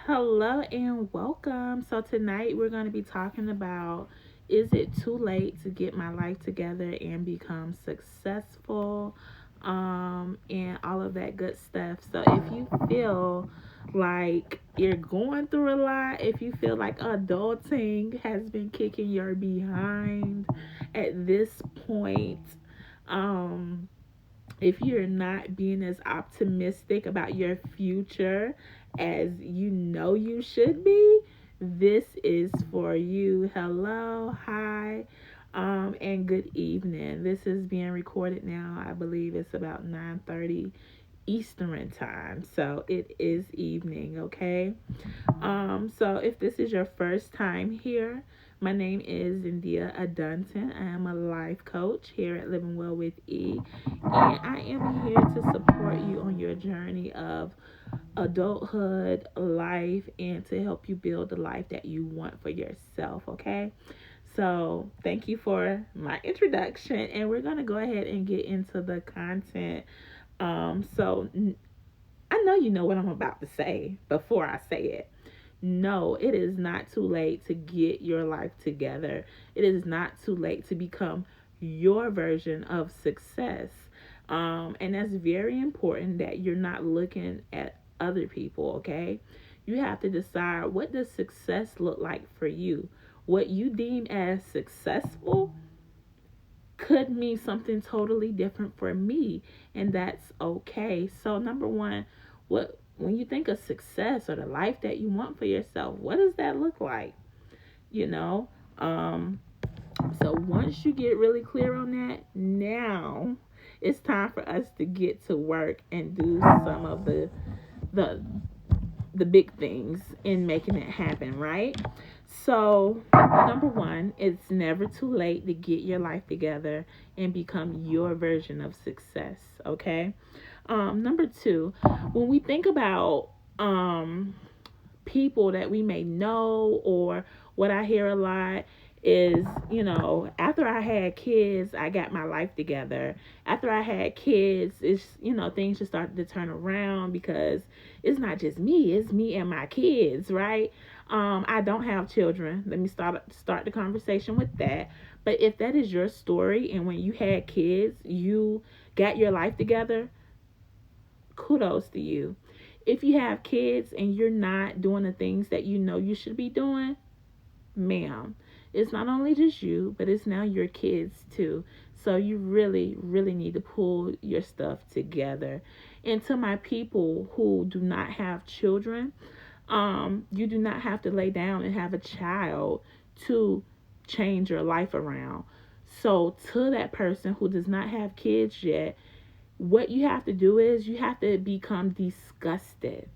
Hello and welcome. So, tonight we're going to be talking about, is it too late to get my life together and become successful? And all of that good stuff. So, if you feel like you're going through a lot, if you feel like adulting has been kicking your behind at this point, um, if you're not being as optimistic about your future as you know you should be, this is for you. Hello, hi, and good evening. This is being recorded now. I believe it's about 9:30 Eastern time. So it is evening, okay? So if this is your first time here, my name is India Adunton. I am a life coach here at Living Well with E, and I am here to support you on your journey of adulthood, life, and to help you build the life that you want for yourself, okay? So, thank you for my introduction, and we're going to go ahead and get into the content. So I know you know what I'm about to say before I say it. No, it is not too late to get your life together. It is not too late to become your version of success. And that's very important that you're not looking at other people, okay? You have to decide, what does success look like for you? What you deem as successful could mean something totally different for me, and that's okay. So number one, what when you think of success or the life that you want for yourself, what does that look like? You know? Um so once you get really clear on that, now it's time for us to get to work and do some of the the big things in making it happen, right? So, number one, it's never too late to get your life together and become your version of success, okay? Number two, when we think about people that we may know, or what I hear a lot is, after I had kids, I got my life together. After I had kids, it's, things just started to turn around because it's not just me, it's me and my kids, right? I don't have children. Let me start the conversation with that. But if that is your story and when you had kids, you got your life together, kudos to you. If you have kids and you're not doing the things that you know you should be doing, ma'am, it's not only just you, but it's now your kids too. So you really, really need to pull your stuff together. And to my people who do not have children, you do not have to lay down and have a child to change your life around. So to that person who does not have kids yet, what you have to do is you have to become disgusted.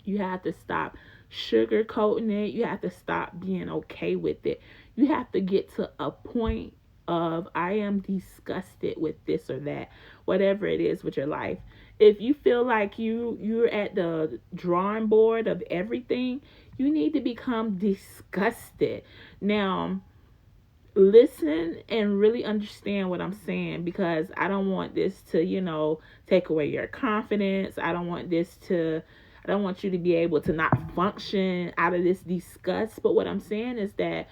You have to stop sugarcoating it. You have to stop being okay with it. You have to get to a point of, I am disgusted with this or that, whatever it is with your life. If you feel like you're at the drawing board of everything, you need to become disgusted. Now, listen and really understand what I'm saying, because I don't want this to, take away your confidence. I don't want you to be able to not function out of this disgust. But what I'm saying is that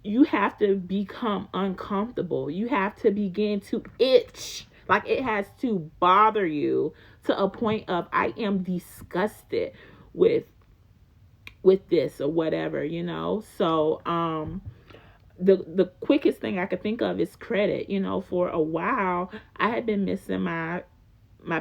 you have to become uncomfortable. You have to begin to itch. Like, it has to bother you to a point of, I am disgusted with this or whatever, So the quickest thing I could think of is credit. For a while I had been missing my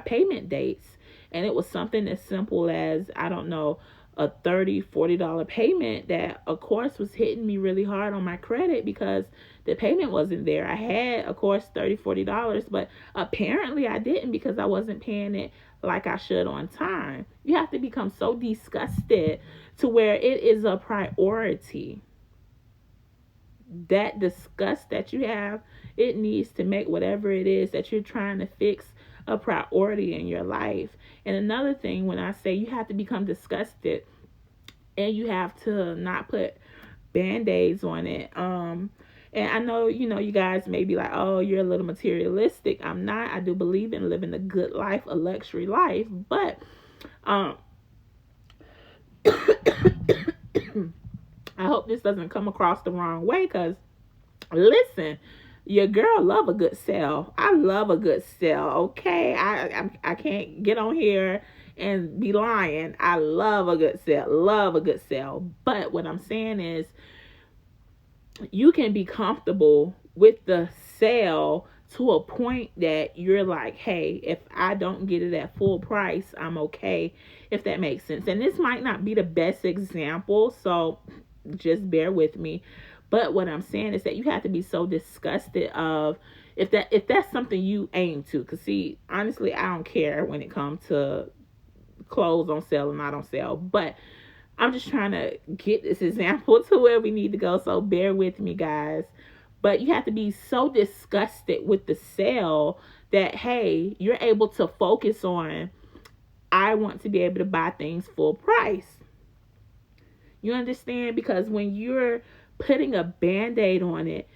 payment dates, and it was something as simple as, I don't know, a $30-$40 payment that of course was hitting me really hard on my credit because the payment wasn't there. I had, of course, $30-$40, but apparently I didn't, because I wasn't paying it like I should on time. You have to become so disgusted to where it is a priority. That disgust that you have, it needs to make whatever it is that you're trying to fix a priority in your life. And another thing, when I say you have to become disgusted and you have to not put band-aids on it, and I know, you guys may be like, oh, you're a little materialistic. I'm not. I do believe in living a good life, a luxury life, but um I hope this doesn't come across the wrong way, because listen, your girl love a good sell. I love a good sell. Okay, I can't get on here and be lying. I love a good sell. Love a good sell. But what I'm saying is, you can be comfortable with the sale to a point that you're like, hey, if I don't get it at full price, I'm okay, if that makes sense. And this might not be the best example, so just bear with me. But what I'm saying is that you have to be so disgusted of, if that's something you aim to. Because see, honestly, I don't care when it comes to clothes on sale and not on sale. But I'm just trying to get this example to where we need to go. So bear with me, guys. But you have to be so disgusted with the sale that, hey, you're able to focus on, I want to be able to buy things full price. You understand? Because when you're putting a band-aid on it,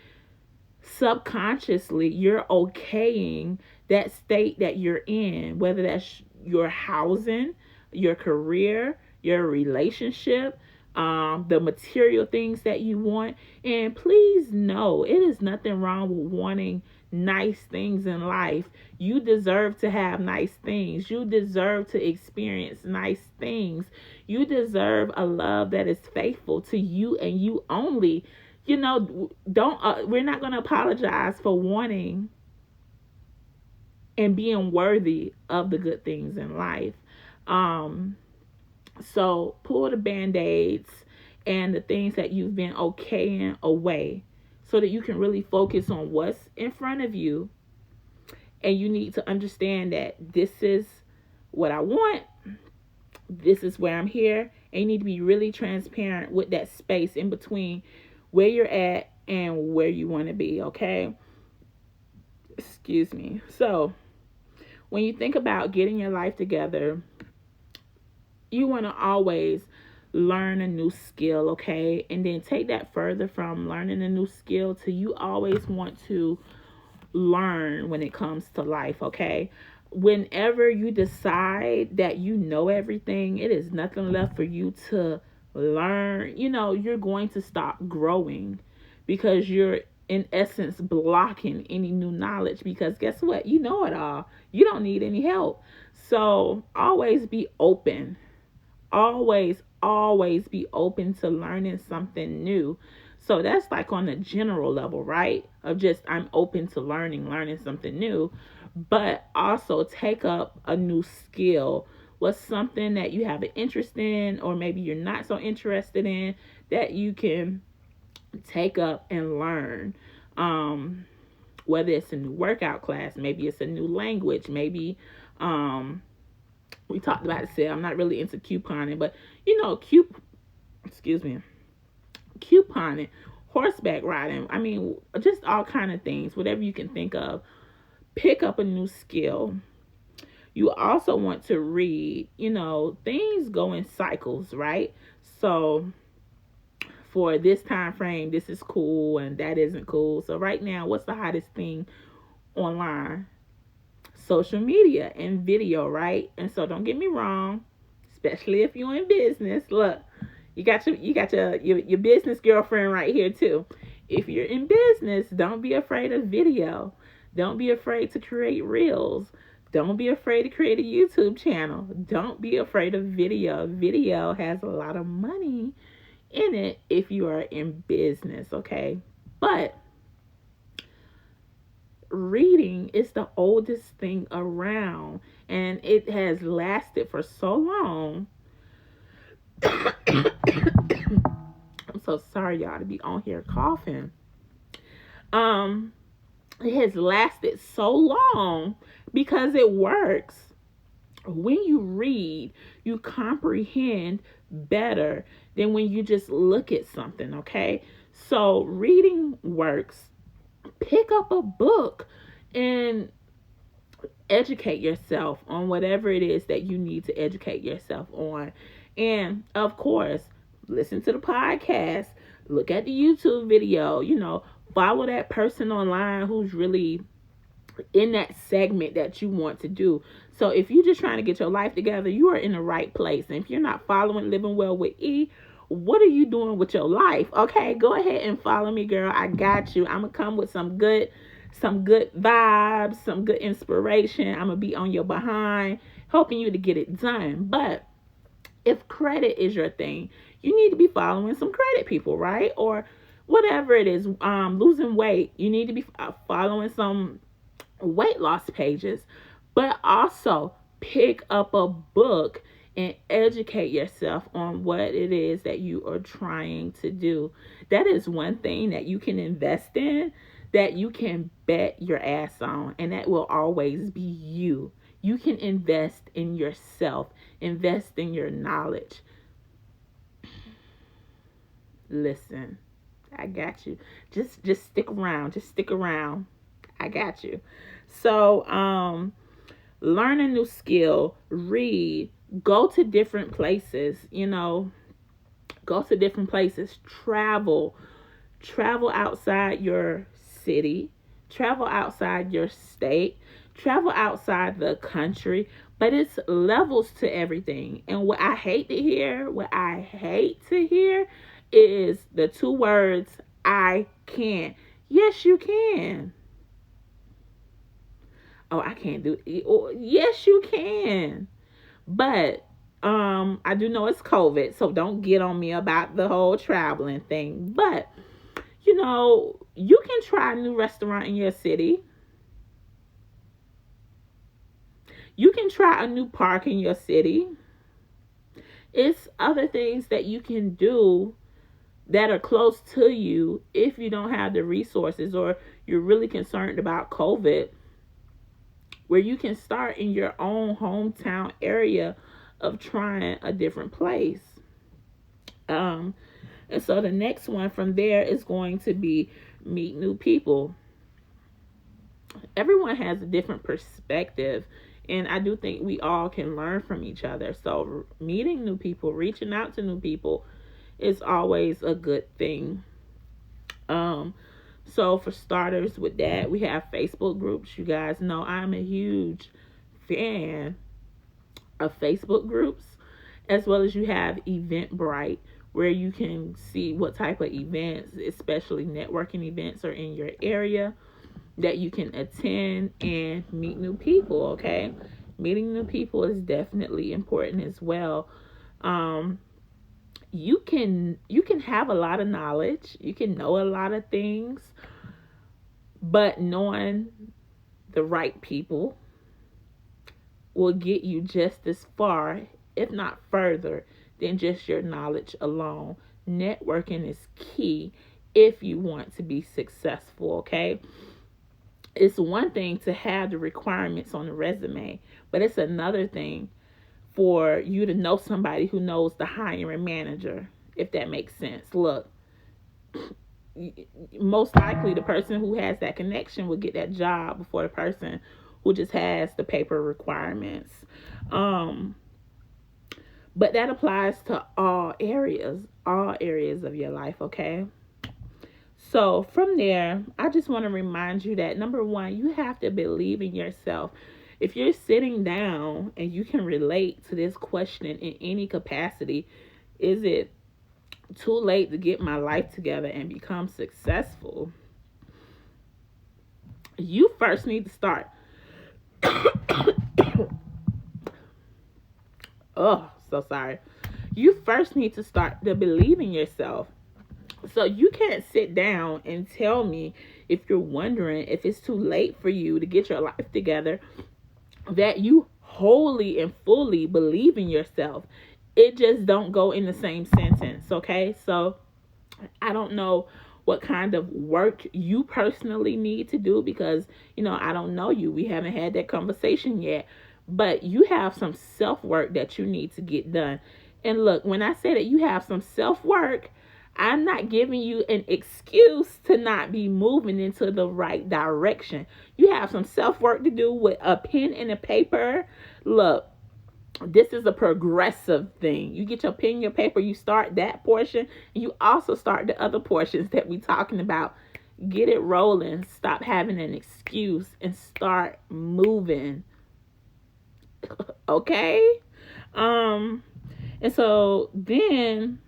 subconsciously you're okaying that state that you're in, whether that's your housing, your career, your relationship, the material things that you want. And please know, it is nothing wrong with wanting nice things in life. You deserve to have nice things. You deserve to experience nice things. You deserve a love that is faithful to you and you only. Don't we're not going to apologize for wanting and being worthy of the good things in life. So pull the band-aids and the things that you've been okaying away, so that you can really focus on what's in front of you. And you need to understand that this is what I want. This is where I'm here. And you need to be really transparent with that space in between where you're at and where you want to be, okay? Excuse me. So, when you think about getting your life together, you want to always learn a new skill, okay? And then take that further from learning a new skill to you always want to learn when it comes to life, okay? Whenever you decide that you know everything, it is nothing left for you to learn. You're going to stop growing, because you're in essence blocking any new knowledge, because guess what? You know it all. You don't need any help. So always be open. Always be open to learning something new. So that's like on a general level, right? Of just, I'm open to learning something new. But also take up a new skill. What's something that you have an interest in, or maybe you're not so interested in, that you can take up and learn. Whether it's a new workout class, maybe it's a new language, maybe we talked about it. I'm not really into couponing, but couponing, horseback riding. I mean, just all kind of things, whatever you can think of. Pick up a new skill. You also want to read. Things go in cycles, right? So for this time frame, this is cool and that isn't cool. So right now, what's the hottest thing online? Social media and video, right? And so don't get me wrong, especially if you're in business. Look, you got your business girlfriend right here too. If you're in business, don't be afraid of video. Don't be afraid to create reels. Don't be afraid to create a YouTube channel. Don't be afraid of video. Video has a lot of money in it if you are in business, okay? But reading is the oldest thing around, and it has lasted for so long. I'm so sorry, y'all, to be on here coughing. It has lasted so long because it works. When you read, you comprehend better than when you just look at something, okay? So reading works. Pick up a book and educate yourself on whatever it is that you need to educate yourself on. And of course, listen to the podcast, look at the YouTube video, follow that person online who's really in that segment that you want to do. So if you're just trying to get your life together, you are in the right place. And if you're not following Living Well with E, what are you doing with your life? Okay, go ahead and follow me, girl. I got you. I'm gonna come with some good vibes, some good inspiration. I'm gonna be on your behind, helping you to get it done. But if credit is your thing, you need to be following some credit people, right? Or whatever it is, losing weight, you need to be following some weight loss pages, but also pick up a book and educate yourself on what it is that you are trying to do. That is one thing that you can invest in, that you can bet your ass on, and that will always be you. You can invest in yourself, invest in your knowledge. Listen, I got you. Just stick around. Just stick around. I got you. So, learn a new skill, read, go to different places, go to different places, travel outside your city, travel outside your state, travel outside the country. But it's levels to everything. And what I hate to hear is the two words, I can. Yes, you can. Oh, I can't do it. Oh, yes, you can. But I do know it's COVID, so don't get on me about the whole traveling thing. But you can try a new restaurant in your city. You can try a new park in your city. It's other things that you can do that are close to you if you don't have the resources or you're really concerned about COVID, where you can start in your own hometown area of trying a different place. And so the next one from there is going to be meet new people. Everyone has a different perspective, and I do think we all can learn from each other. So meeting new people, reaching out to new people is always a good thing. So for starters with that, we have Facebook groups. You guys know I'm a huge fan of Facebook groups, as well as you have Eventbrite, where you can see what type of events, especially networking events, are in your area that you can attend and meet new people. Okay, meeting new people is definitely important as well. You can have a lot of knowledge, you can know a lot of things, but knowing the right people will get you just as far, if not further, than just your knowledge alone. Networking is key if you want to be successful, okay? It's one thing to have the requirements on the resume, but it's another thing for you to know somebody who knows the hiring manager, if that makes sense. Look, most likely the person who has that connection will get that job before the person who just has the paper requirements. But that applies to all areas of your life, okay? So from there, I just want to remind you that number one, you have to believe in yourself. If you're sitting down and you can relate to this question in any capacity, is it too late to get my life together and become successful? You first need to start. Oh, so sorry. You first need to start to believe in yourself. So you can't sit down and tell me, if you're wondering if it's too late for you to get your life together, that you wholly and fully believe in yourself. It just don't go in the same sentence, okay? So I don't know what kind of work you personally need to do, because I don't know you. We haven't had that conversation yet. But you have some self-work that you need to get done. And look, when I say that you have some self-work, I'm not giving you an excuse to not be moving into the right direction. You have some self-work to do with a pen and a paper. Look, this is a progressive thing. You get your pen and your paper, you start that portion, and you also start the other portions that we're talking about Get it rolling. Stop having an excuse and start moving. Okay? Um, and so then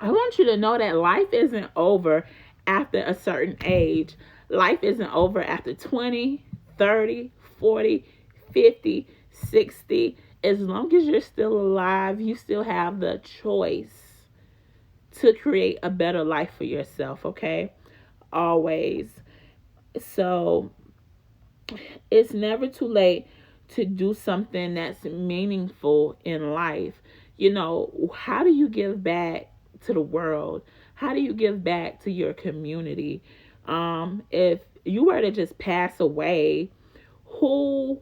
I want you to know that life isn't over after a certain age. Life isn't over after 20, 30, 40, 50, 60. As long as you're still alive, you still have the choice to create a better life for yourself, okay? Always. So it's never too late to do something that's meaningful in life. You know, how do you give back to the world? How do you give back to your community? If you were to just pass away, who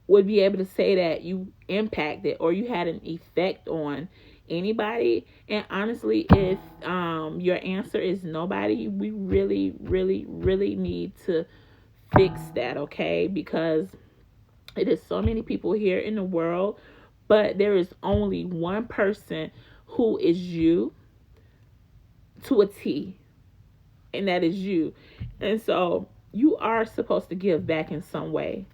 would be able to say that you impacted or you had an effect on anybody? And honestly, if your answer is nobody, we really, really, really need to fix that, okay? Because it is so many people here in the world, but there is only one person who is you to a T, and that is you. And so you are supposed to give back in some way.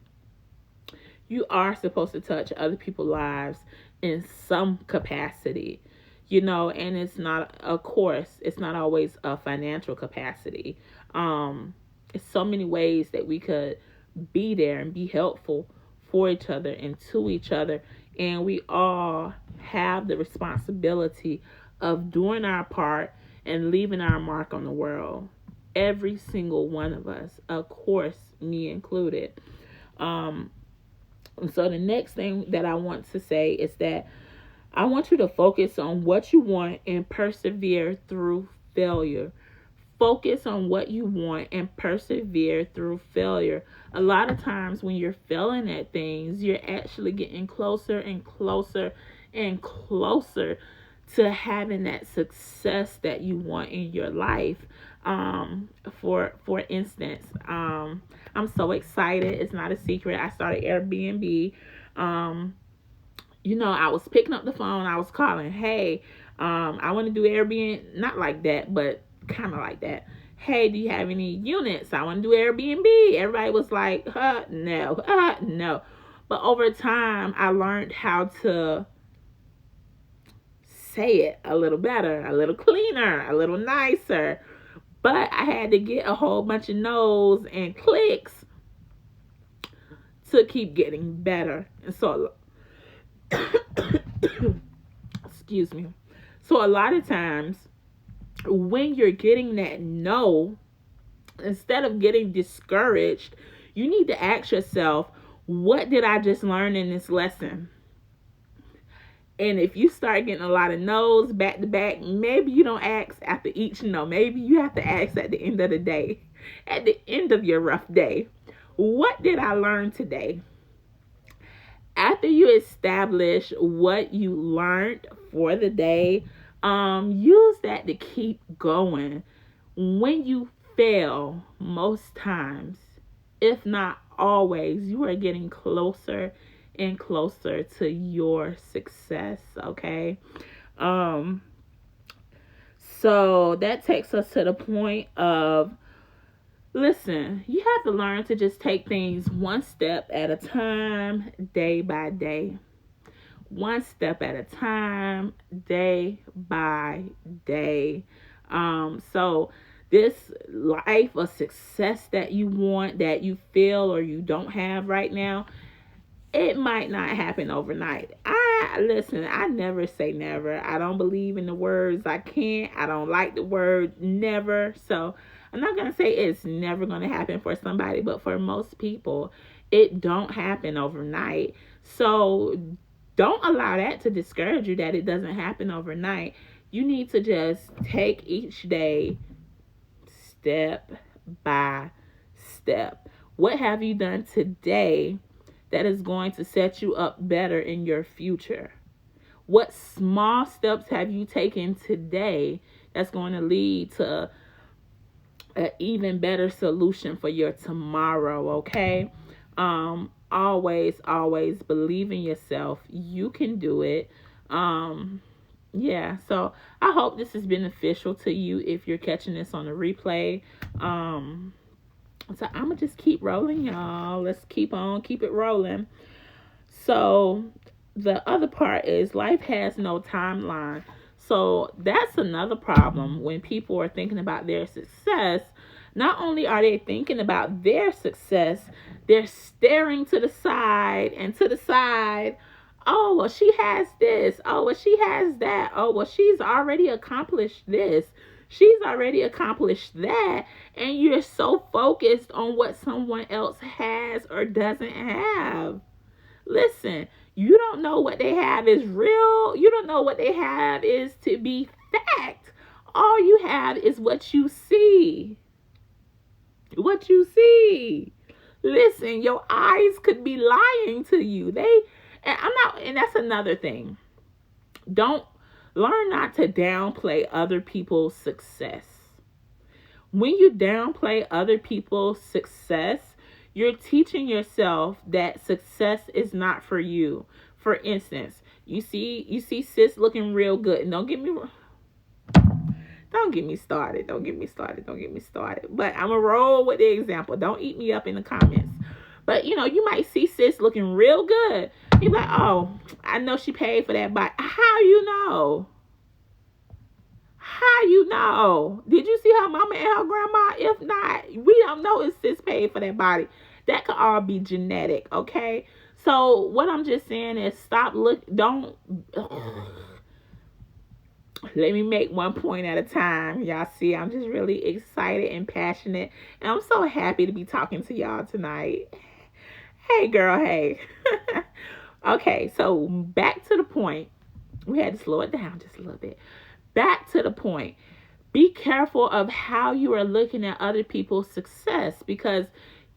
You are supposed to touch other people's lives in some capacity, you know, and it's not, of course, it's not always a financial capacity. It's so many ways that we could be there and be helpful for each other and to each other. And we all have the responsibility of doing our part and leaving our mark on the world. Every single one of us, of course, me included. Um, so the next thing that I want to say is that I want you to focus on what you want and persevere through failure. Focus on what you want and persevere through failure. A lot of times when you're failing at things, you're actually getting closer and closer and closer to having that success that you want in your life. For instance, I'm so excited. It's not a secret. I started Airbnb. You know, I was picking up the phone. I was calling. Hey, I want to do Airbnb. Not like that, but kind of like that. Hey, do you have any units? I want to do Airbnb. Everybody was like, no, no. But over time, I learned how to say it a little better, a little cleaner, a little nicer. But I had to get a whole bunch of no's and clicks to keep getting better. And so, excuse me. So a lot of times when you're getting that no, instead of getting discouraged, you need to ask yourself, what did I just learn in this lesson? And if you start getting a lot of no's back to back, maybe you don't ask after each no. Maybe you have to ask at the end of the day, at the end of your rough day. What did I learn today? After you establish what you learned for the day, use that to keep going. When you fail, most times, if not always, you are getting closer and closer to your success, okay? Um so that takes us to the point of, listen, you have to learn to just take things one step at a time, day by day. One step at a time, day by day. So this life of success that you want, that you feel or you don't have right now, it might not happen overnight. I never say never. I don't believe in the words I can't. I don't like the word never. So I'm not gonna say it's never gonna happen for somebody, but for most people, it don't happen overnight. So don't allow that to discourage you that it doesn't happen overnight. You need to just take each day step by step. What have you done today that is going to set you up better in your future? What small steps have you taken today that's going to lead to an even better solution for your tomorrow, okay? Always believe in yourself. You can do it. Yeah, so I hope this is beneficial to you if you're catching this on the replay. Um, so I'm gonna just keep rolling, y'all. Let's keep it rolling. So the other part is life has no timeline. So that's another problem when people are thinking about their success. Not only are they thinking about their success, they're staring to the side and to the side. Oh, well, she has this. Oh, well, she has that. Oh, well, she's already accomplished this. She's already accomplished that. And you're so focused on what someone else has or doesn't have. Listen, you don't know what they have is real. You don't know what they have is to be fact. All you have is what you see. What you see. Listen, your eyes could be lying to you. And that's another thing. Don't learn not to downplay other people's success. When you downplay other people's success, you're teaching yourself that success is not for you. For instance, you see sis looking real good. And don't get me started. Don't get me started. Don't get me started. But I'm going to roll with the example. Don't eat me up in the comments. But, you might see sis looking real good. You're like, oh, I know she paid for that bike. How you know? How you know? Did you see her mama and her grandma? If not, we don't know if sis paid for that body. That could all be genetic, okay? So what I'm just saying is don't let me make one point at a time. Y'all see, I'm just really excited and passionate. And I'm so happy to be talking to y'all tonight. Hey, girl, hey. Okay, so back to the point. We had to slow it down just a little bit. Back to the point. Be careful of how you are looking at other people's success, because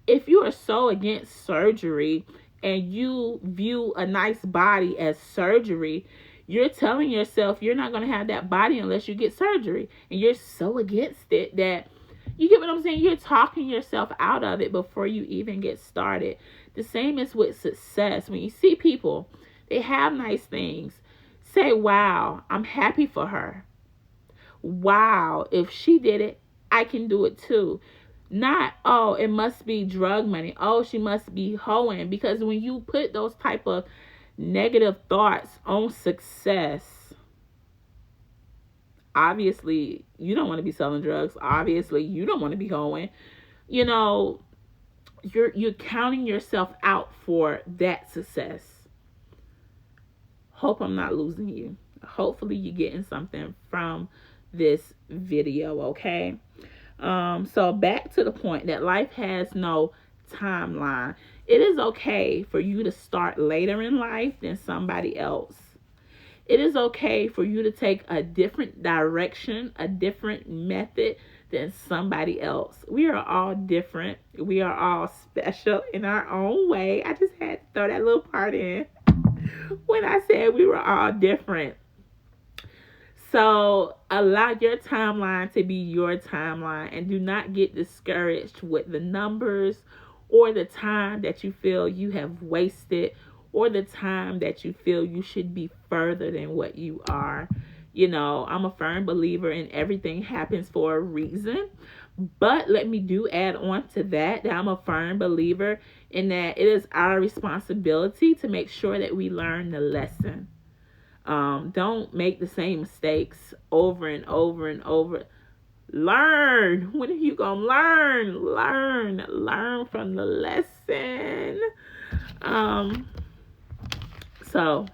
if you are so against surgery and you view a nice body as surgery, you're telling yourself you're not going to have that body unless you get surgery. And you're so against it that, you get what I'm saying? You're talking yourself out of it before you even get started. The same is with success. When you see people, they have nice things. Say, wow, I'm happy for her. Wow, if she did it, I can do it too. Not, oh, it must be drug money. Oh, she must be hoeing. Because when you put those type of negative thoughts on success, obviously you don't want to be selling drugs. Obviously you don't want to be hoeing. You're counting yourself out for that success. Hope I'm not losing you. Hopefully you're getting something from this video, okay? So back to the point that life has no timeline. It is okay for you to start later in life than somebody else. It is okay for you to take a different direction, a different method than somebody else. We are all different. We are all special in our own way. I just had to throw that little part in when I said we were all different. So allow your timeline to be your timeline, and do not get discouraged with the numbers or the time that you feel you have wasted, or the time that you feel you should be further than what you are. I'm a firm believer in everything happens for a reason. But let me add on to that I'm a firm believer in that it is our responsibility to make sure that we learn the lesson. Don't make the same mistakes over and over and over. Learn. When are you gonna learn from the lesson? So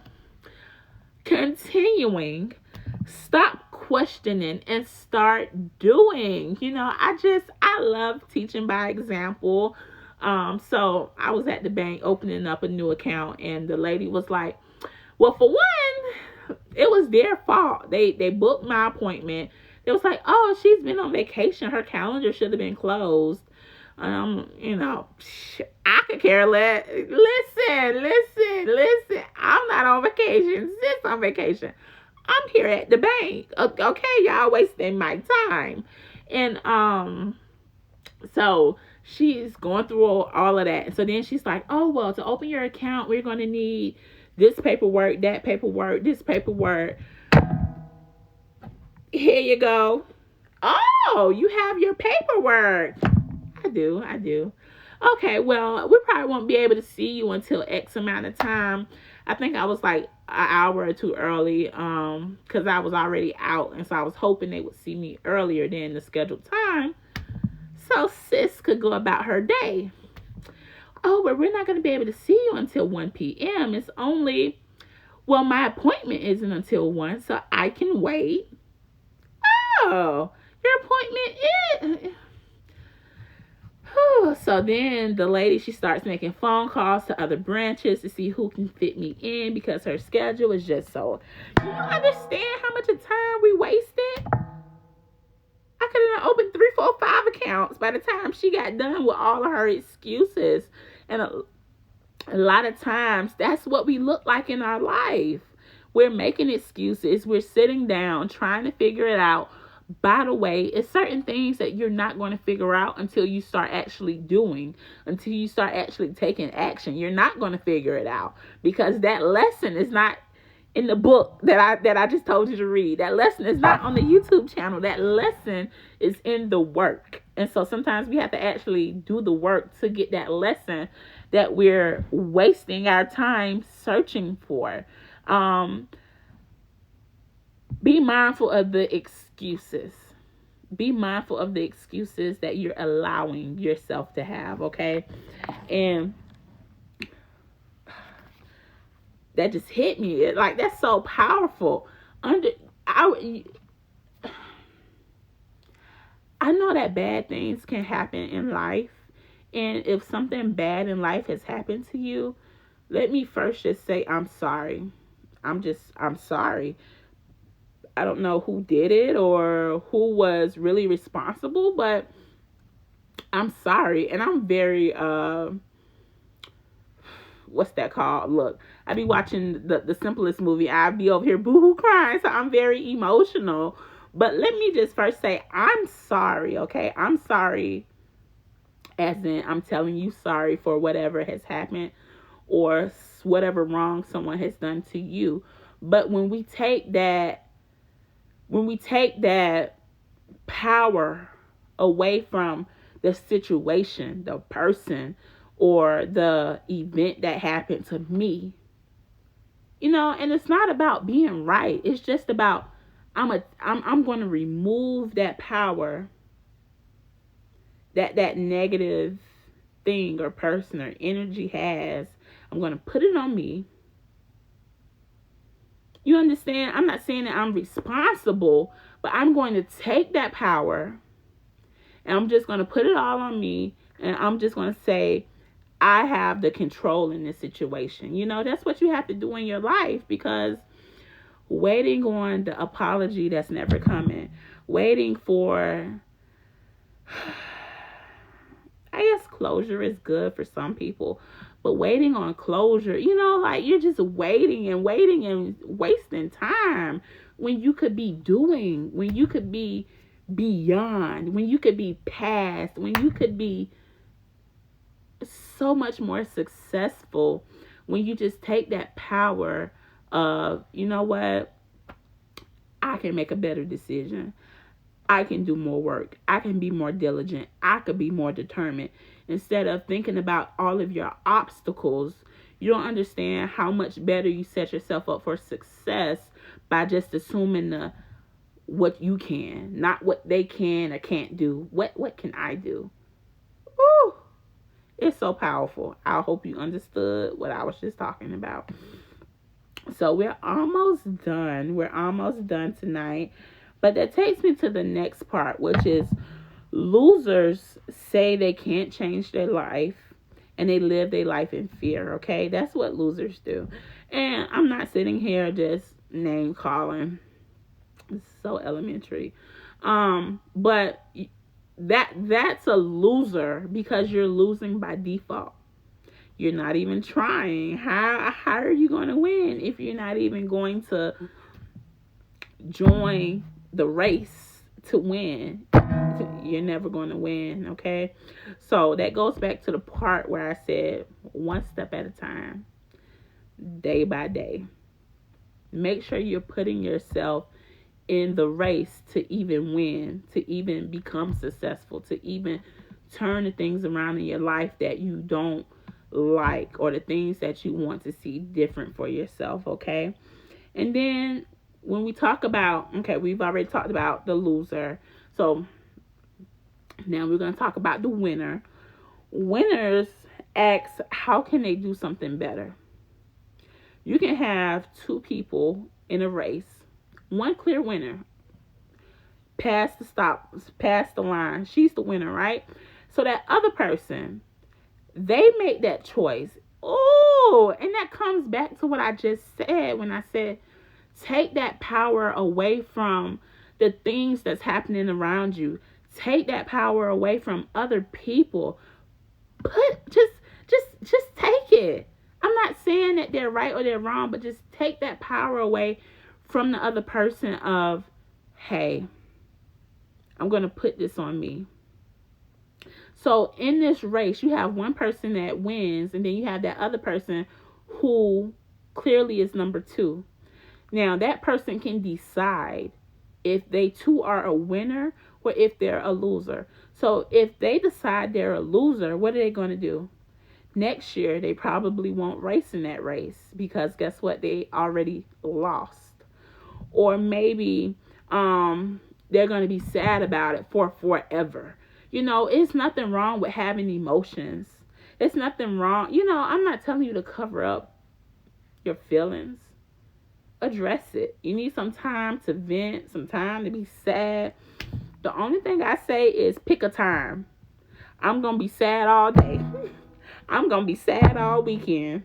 continuing, stop questioning and start doing. I love teaching by example. So I was at the bank opening up a new account, and the lady was like, well, for one, it was their fault. They booked my appointment. It was like, oh, she's been on vacation. Her calendar should have been closed. I could care less. Listen. I'm not on vacation. Sis on vacation. I'm here at the bank. Okay, y'all wasting my time. And so she's going through all of that. And so then she's like, oh, well, to open your account, we're going to need this paperwork, that paperwork, this paperwork. Here you go. Oh, you have your paperwork. I do. Okay, well, we probably won't be able to see you until X amount of time. I think I was like an hour or two early, because I was already out, and so I was hoping they would see me earlier than the scheduled time, so sis could go about her day. Oh, but we're not going to be able to see you until 1 p.m. It's only, well, my appointment isn't until 1, so I can wait. Oh, your appointment is. So then the lady, she starts making phone calls to other branches to see who can fit me in because her schedule is just so. You don't understand how much of time we wasted? I could have opened 3, 4, 5 accounts by the time she got done with all of her excuses. And a lot of times, that's what we look like in our life. We're making excuses. We're sitting down trying to figure it out. By the way, it's certain things that you're not going to figure out until you start actually doing, until you start actually taking action. You're not going to figure it out because that lesson is not in the book that I just told you to read. That lesson is not on the YouTube channel. That lesson is in the work. And so sometimes we have to actually do the work to get that lesson that we're wasting our time searching for. Be mindful of the excuses. Be mindful of the excuses that you're allowing yourself to have, okay? And that just hit me. Like, that's so powerful. I know that bad things can happen in life. And if something bad in life has happened to you, let me first just say I'm sorry. I'm sorry. I don't know who did it or who was really responsible, but I'm sorry. And I'm very, what's that called? Look, I be watching the simplest movie. I be over here boo-hoo crying, so I'm very emotional. But let me just first say, I'm sorry, okay? I'm sorry, as in I'm telling you sorry for whatever has happened or whatever wrong someone has done to you. But when we take that power away from the situation, the person, or the event that happened to me, and it's not about being right. It's just about I'm going to remove that power that negative thing or person or energy has. I'm going to put it on me. You understand? I'm not saying that I'm responsible, but I'm going to take that power and I'm just going to put it all on me. And I'm just going to say, I have the control in this situation. That's what you have to do in your life, because waiting on the apology that's never coming, waiting for, I guess closure is good for some people, but waiting on closure, like you're just waiting and wasting time when you could be doing, when you could be beyond, when you could be past, when you could be so much more successful, when you just take that power of, you know what, I can make a better decision. I can do more work. I can be more diligent. I could be more determined. Instead of thinking about all of your obstacles, you don't understand how much better you set yourself up for success by just assuming what you can, not what they can or can't do. What can I do? Woo! It's so powerful. I hope you understood what I was just talking about. So we're almost done. We're almost done tonight. But that takes me to the next part, which is losers say they can't change their life and they live their life in fear, okay? That's what losers do. And I'm not sitting here just name calling. It's so elementary. But that's a loser because you're losing by default. You're not even trying. How are you going to win if you're not even going to join the race to win? You're never going to win, okay? So that goes back to the part where I said one step at a time, day by day. Make sure you're putting yourself in the race to even win, to even become successful, to even turn the things around in your life that you don't like, or the things that you want to see different for yourself, okay? And then when we talk about, okay, we've already talked about the loser. So now we're going to talk about the winner. Winners ask, how can they do something better? You can have two people in a race, one clear winner, pass the line. She's the winner, right? So that other person, they make that choice. Oh, and that comes back to what I just said when I said, take that power away from the things that's happening around you. Take that power away from other people. Just take it. I'm not saying that they're right or they're wrong, but just take that power away from the other person of, hey, I'm going to put this on me. So in this race, you have one person that wins, and then you have that other person who clearly is number two. Now, that person can decide if they too are a winner or if they're a loser. So if they decide they're a loser, what are they going to do? Next year, they probably won't race in that race because guess what? They already lost. Or maybe they're going to be sad about it for forever. It's nothing wrong with having emotions. It's nothing wrong. I'm not telling you to cover up your feelings. Address it. You need some time to vent, some time to be sad. The only thing I say is pick a time. I'm going to be sad all day. I'm going to be sad all weekend.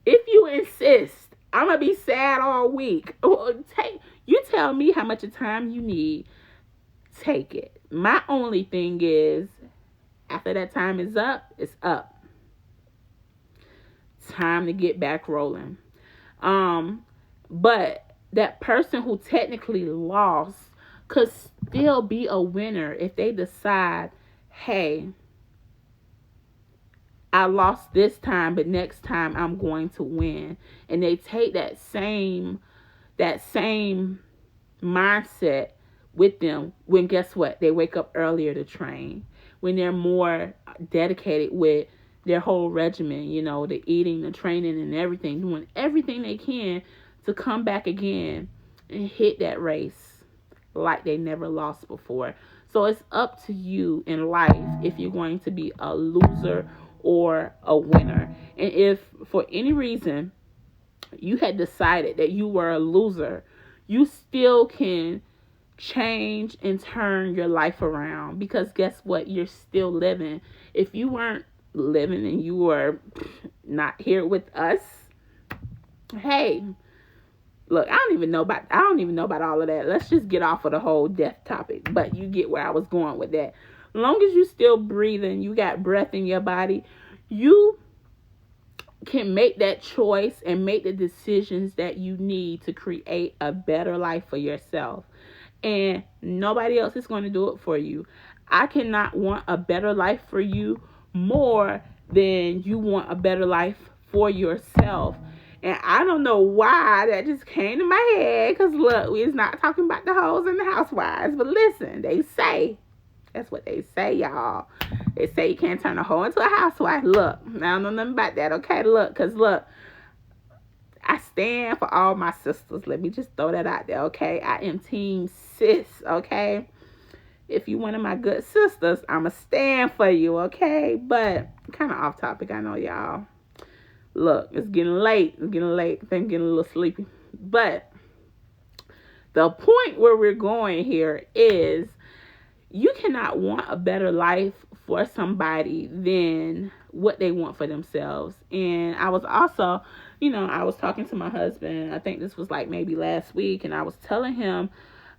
If you insist, I'm going to be sad all week. You tell me how much of time you need. Take it. My only thing is, after that time is up, it's up. Time to get back rolling. But that person who technically lost could still be a winner if they decide, hey, I lost this time, but next time I'm going to win. And they take that same mindset with them when, guess what? They wake up earlier to train. When they're more dedicated with their whole regimen, the eating, the training, and everything, doing everything they can to come back again and hit that race like they never lost before. So it's up to you in life if you're going to be a loser or a winner. And if for any reason you had decided that you were a loser, you still can change and turn your life around, because guess what? You're still living. If you weren't living and you were not here with us, hey, look, I don't even know about all of that. Let's just get off of the whole death topic. But you get where I was going with that. As long as you still breathing, you got breath in your body, you can make that choice and make the decisions that you need to create a better life for yourself. And nobody else is going to do it for you. I cannot want a better life for you more than you want a better life for yourself. And I don't know why that just came to my head, because look, we're not talking about the hoes and the housewives, but listen, they say, that's what they say, y'all. They say you can't turn a hoe into a housewife. Look, I don't know nothing about that, okay? Look, because look, I stand for all my sisters. Let me just throw that out there, okay? I am team sis, okay? If you one of my good sisters, I'ma stand for you, okay? But kind of off topic, I know, y'all. Look, it's getting late. I think I'm getting a little sleepy. But the point where we're going here is, you cannot want a better life for somebody than what they want for themselves. And I was also, I was talking to my husband, I think this was like maybe last week, and I was telling him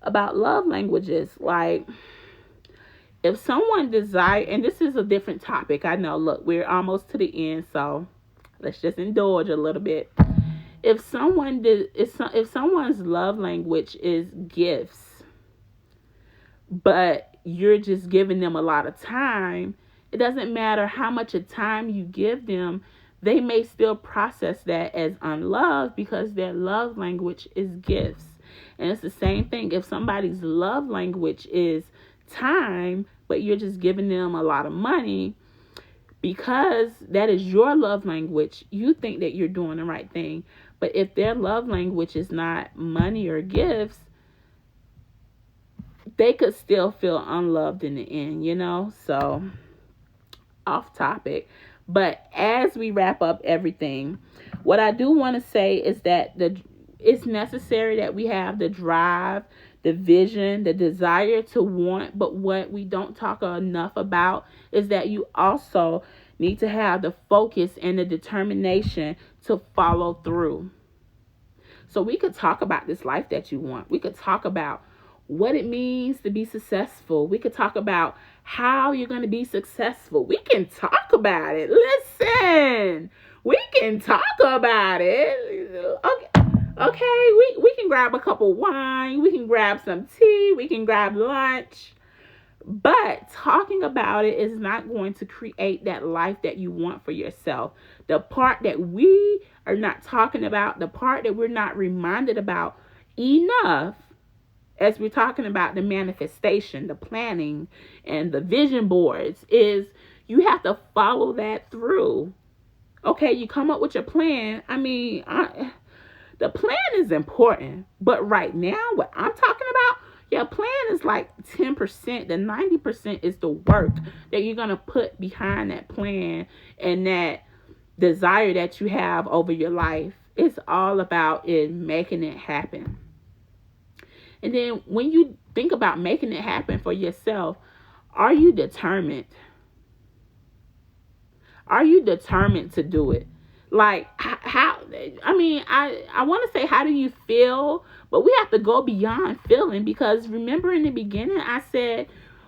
about love languages. Like, if someone desire, and this is a different topic, I know, look, we're almost to the end, so let's just indulge a little bit. If someone's love language is gifts, but you're just giving them a lot of time, it doesn't matter how much of time you give them, they may still process that as unloved, because their love language is gifts. And it's the same thing if somebody's love language is time, but you're just giving them a lot of money because that is your love language. You think that you're doing the right thing. But if their love language is not money or gifts, they could still feel unloved in the end, you know? So, off topic. But as we wrap up everything, what I do want to say is that it's necessary that we have the drive, the vision, the desire to want. But what we don't talk enough about is that you also need to have the focus and the determination to follow through. So we could talk about this life that you want. We could talk about what it means to be successful. We could talk about how you're going to be successful. We can talk about it. Listen, we can talk about it. Okay, we can grab a cup of wine. We can grab some tea. We can grab lunch. But talking about it is not going to create that life that you want for yourself. The part that we are not talking about, the part that we're not reminded about enough, as we're talking about the manifestation, the planning, and the vision boards, is you have to follow that through. Okay, you come up with your plan. I mean, the plan is important. But right now, what I'm talking about, your plan is like 10%. The 90% is the work that you're going to put behind that plan and that desire that you have over your life. It's all about it making it happen. And then when you think about making it happen for yourself, are you determined? Are you determined to do it? Like, how, I mean, I want to say, how do you feel? But we have to go beyond feeling, because remember in the beginning, I said,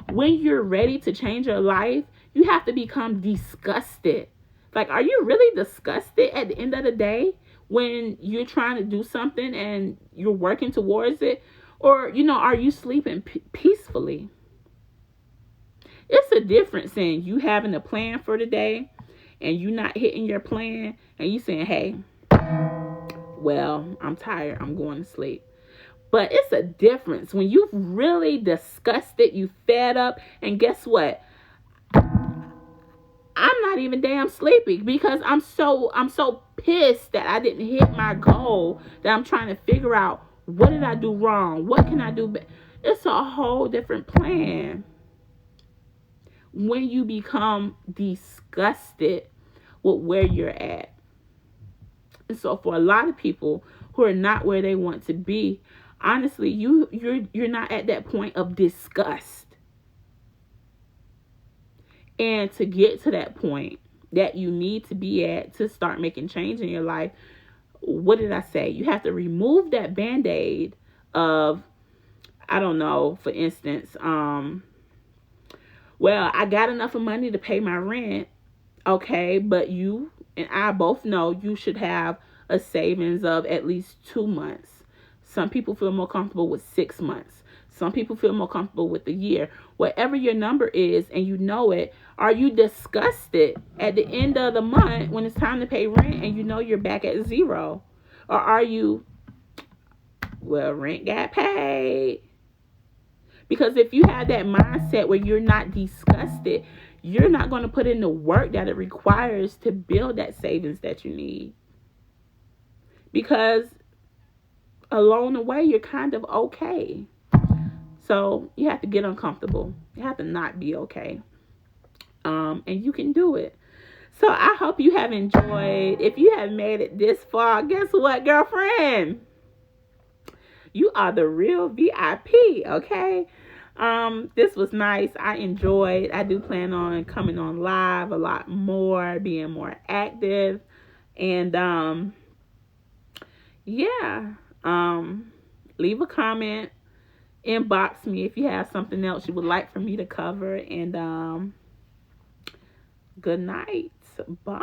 when you're ready to change your life, you have to become disgusted. Like, are you really disgusted at the end of the day when you're trying to do something and you're working towards it? Or, you know, are you sleeping peacefully? It's a difference in you having a plan for the day and you not hitting your plan and you saying, hey, well, I'm tired, I'm going to sleep. But it's a difference when you've really disgusted, you fed up, and guess what? I'm not even damn sleepy because I'm so pissed that I didn't hit my goal, that I'm trying to figure out, what did I do wrong? What can I do? It's a whole different plan when you become disgusted with where you're at. And so for a lot of people who are not where they want to be, honestly, you're not at that point of disgust. And to get to that point that you need to be at to start making change in your life, what did I say? You have to remove that Band-Aid of, I don't know, for instance, well, I got enough of money to pay my rent. Okay, but you and I both know you should have a savings of at least 2 months. Some people feel more comfortable with 6 months. Some people feel more comfortable with a year. Whatever your number is and you know it, are you disgusted at the end of the month when it's time to pay rent and you know you're back at zero? Or are you, well, rent got paid? Because if you have that mindset where you're not disgusted, you're not going to put in the work that it requires to build that savings that you need. Because along the way, you're kind of okay. So you have to get uncomfortable. You have to not be okay. And you can do it. So I hope you have enjoyed. If you have made it this far, guess what, girlfriend? You are the real VIP, okay? This was nice. I enjoyed. I do plan on coming on live a lot more, being more active. And yeah. Leave a comment. Inbox me if you have something else you would like for me to cover. And good night. Bye.